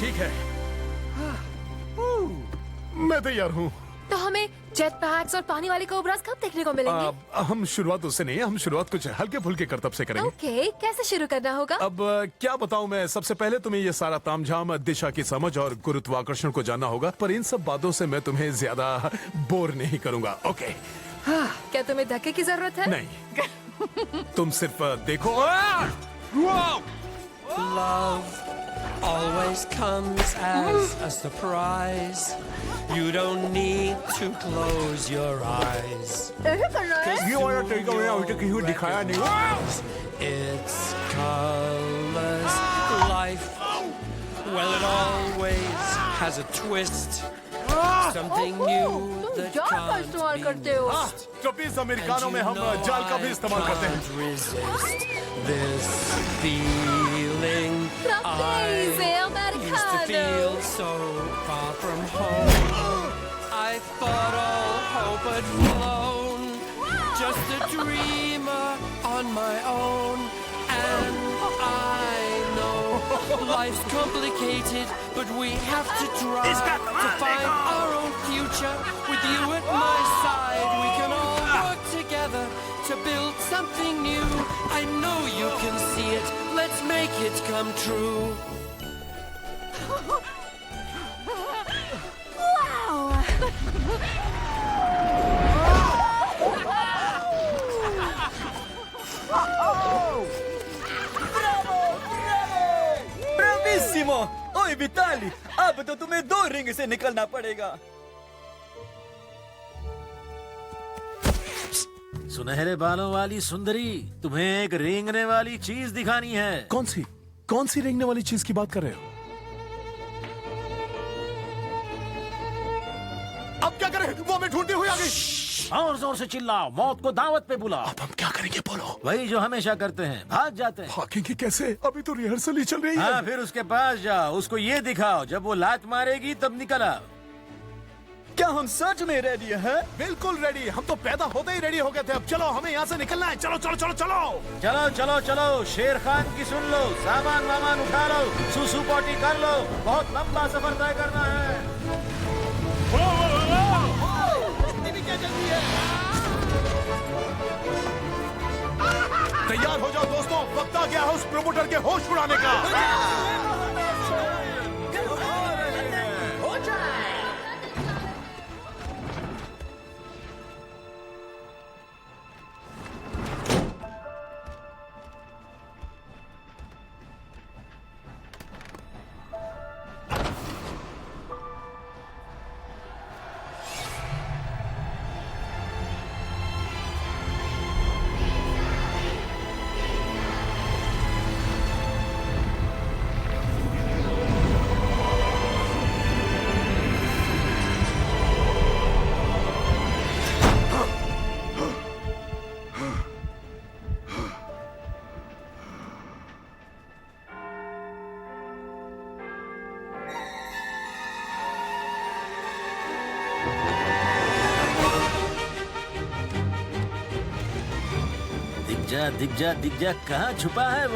ठीक है। मैं तैयार हूँ। तो हमें जेट पैक्स और पानी वाले कोबरास कब देखने को मिलेंगे? हम शुरुआत उससे नहीं, हम शुरुआत कुछ हल्के फुल्के करतब से करेंगे। ओके, कैसे शुरू करना होगा? अब क्या बताऊं मैं, सबसे पहले तुम्हें ये सारा तामझाम, दिशा की समझ और गुरुत्वाकर्षण को जानना होगा, पर इन सब बातों से मैं तुम्हें ज्यादा बोर नहीं करूंगा। ओके? क्या तुम्हें धक्के की जरूरत है? नहीं, तुम सिर्फ देखो। Love always comes as a surprise. You don't need to close your eyes. ये वाला तरीका मैंने अभी तक कहीं दिखाया नहीं। It's colors, life. Well, it always has a twist. Something new that जाल का can't इस्तेमाल be करते हो? missed. 24 अमेरिकानों में हम जाल का भी इस्तेमाल करते हैं। Can't resist this feeling. Trapeze I used to americano. feel so far from home. I thought all hope had flown. Just a dreamer on my own. And I know life's complicated, but we have to try to find our own future. With you at my side, we can all work together to build something new. I know you can see it. Let's make it come true. ब्राविसिमो! ओए Vitaly, अब तो तुम्हें 2 ring से निकलना पड़ेगा। सुनहरे बालों वाली सुंदरी, तुम्हें एक रेंगने वाली चीज दिखानी है। कौन सी रेंगने वाली चीज की बात कर रहे हो? अब क्या करें? वो हमें ढूंढती हुई आ गई। और जोर से चिल्लाओ, मौत को दावत पे बुलाओ। अब हम क्या करेंगे? बोलो। वही जो हमेशा करते हैं, भाग जाते हैं। भागेंगे कैसे? अभी तो रिहर्सल ही चल रही है। हाँ, फिर उसके पास जाओ, उसको ये दिखाओ, जब वो लात मारेगी तब निकल आओ। क्या हम सच में रेडी हैं? बिल्कुल रेडी। हम तो पैदा होते ही रेडी हो गए थे। अब चलो, हमें यहाँ से निकलना है। चलो चलो चलो चलो। चलो चलो चलो, शेर खान की सुन लो, सामान वामान उठा लो, सुसु पोटी कर लो, बहुत लंबा सफर तय करना है। इतनी भी क्या जल्दी है? तैयार हो जाओ दोस्तों, वक्त आ गया है उस प्रमोटर के होश उड़ाने का। दिख जा, कहाँ छुपा है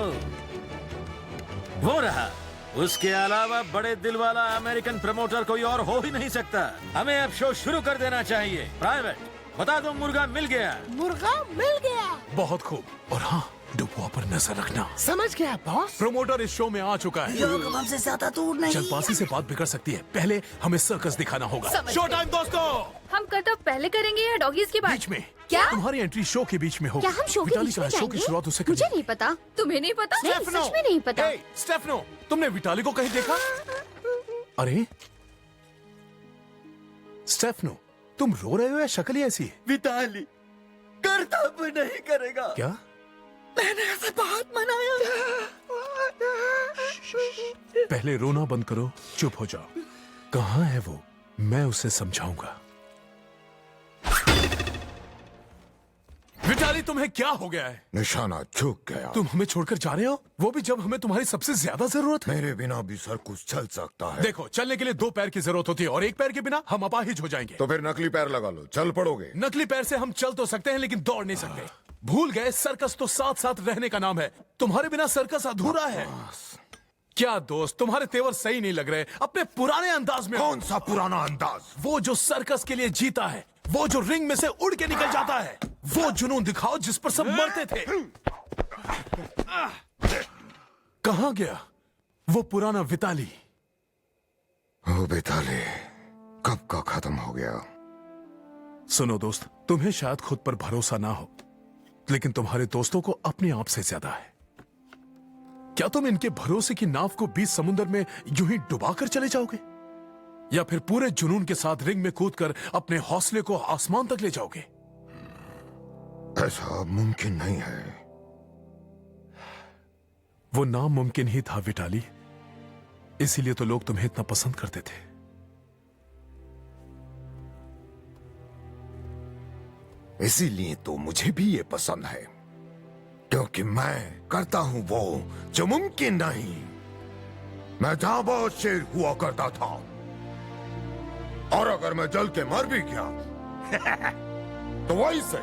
वो रहा। उसके अलावा बड़े दिल वाला अमेरिकन प्रमोटर कोई और हो ही नहीं सकता। हमें अब शो शुरू कर देना चाहिए। प्राइवेट, बता दो मुर्गा मिल गया। मुर्गा मिल गया। बहुत खूब। और हाँ, डुबुआ पर नजर रखना। समझ गया बॉस। प्रमोटर इस शो में आ चुका है। हमसे ज्यादा दूर नहीं। जल्दबाजी से बात बिगड़ सकती है। पहले हमें सर्कस दिखाना होगा। समझ शो गए। टाइम दोस्तों। हम करतब पहले करेंगे या डॉगीज के बाद? बीच में। क्या? तुम्हारी एंट्री शो के बीच में होगी। क्या हम शो के विटाली बीच का में शो की जाएंगे? शुरुआत उससे मुझे करेंगे। नहीं पता। तुम्हें नहीं पता? नहीं, सच में नहीं पता। हे, स्टेफनो, तुमने विटाली को कहीं देखा? अरे स्टेफनो, तुम रो रहे हो या शक्ल ही ऐसी है? विटाली करतब नहीं करेगा। क्या? मैंने ऐसे बहुत मनाया। पहले रोना बंद करो, चुप हो जाओ। कहाँ है वो? मैं उसे समझाऊंगा। विटाली, तुम्हें क्या हो गया है? निशाना झुक गया। तुम हमें छोड़कर जा रहे हो, वो भी जब हमें तुम्हारी सबसे ज्यादा जरूरत है। मेरे बिना भी सर कुछ चल सकता है। देखो, चलने के लिए 2 पैर की जरूरत होती है और 1 पैर के बिना हम अपाहिज हो जाएंगे। तो फिर नकली पैर लगा लो, चल पड़ोगे। नकली पैर से हम चल तो सकते हैं लेकिन दौड़ नहीं सकते। भूल गए, सर्कस तो साथ साथ रहने का नाम है। तुम्हारे बिना सर्कस अधूरा है। क्या दोस्त, तुम्हारे तेवर सही नहीं लग रहे। अपने पुराने अंदाज में। कौन सा पुराना अंदाज? वो जो सर्कस के लिए जीता है, वो जो रिंग में से उड़ के निकल जाता है, वो जुनून दिखाओ जिस पर सब मरते थे। कहां गया वो पुराना विताली? ओ बेताले, कब का खत्म हो गया। सुनो दोस्त, तुम्हें शायद खुद पर भरोसा ना हो, लेकिन तुम्हारे दोस्तों को अपने आप से ज्यादा है। क्या तुम इनके भरोसे की नाव को बीच समुद्र में यूं ही डुबा कर चले जाओगे, या फिर पूरे जुनून के साथ रिंग में कूदकर अपने हौसले को आसमान तक ले जाओगे? ऐसा मुमकिन नहीं है। वो नामुमकिन ही था विटाली, इसीलिए तो लोग तुम्हें इतना पसंद करते थे। इसीलिए तो मुझे भी ये पसंद है, क्योंकि मैं करता हूं वो जो मुमकिन नहीं। मैं जांबाज शेर हुआ करता था, और अगर मैं जल के मर भी गया तो वही से।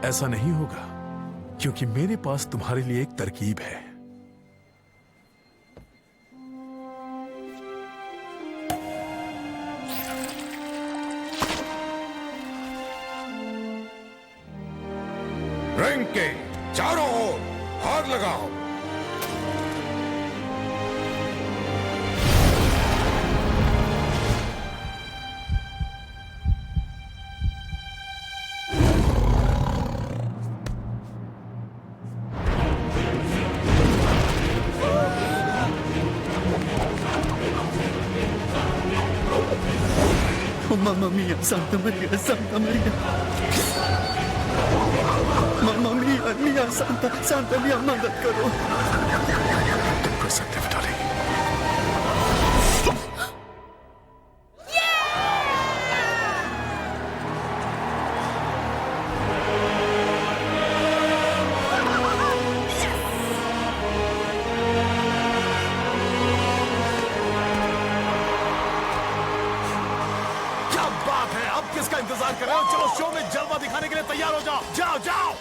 ऐसा नहीं होगा, क्योंकि मेरे पास तुम्हारे लिए एक तरकीब है। रिंग के चारों ओर आग लगाओ। Mamma mia, Santa Maria, Santa Maria. Mamma mia, mia, Santa mia, मदद करो। तुम कर सकते विटाली। क्या बात है, अब किसका इंतजार कर रहे हो? चलो शो में जलवा दिखाने के लिए तैयार हो जाओ। जाओ जाओ।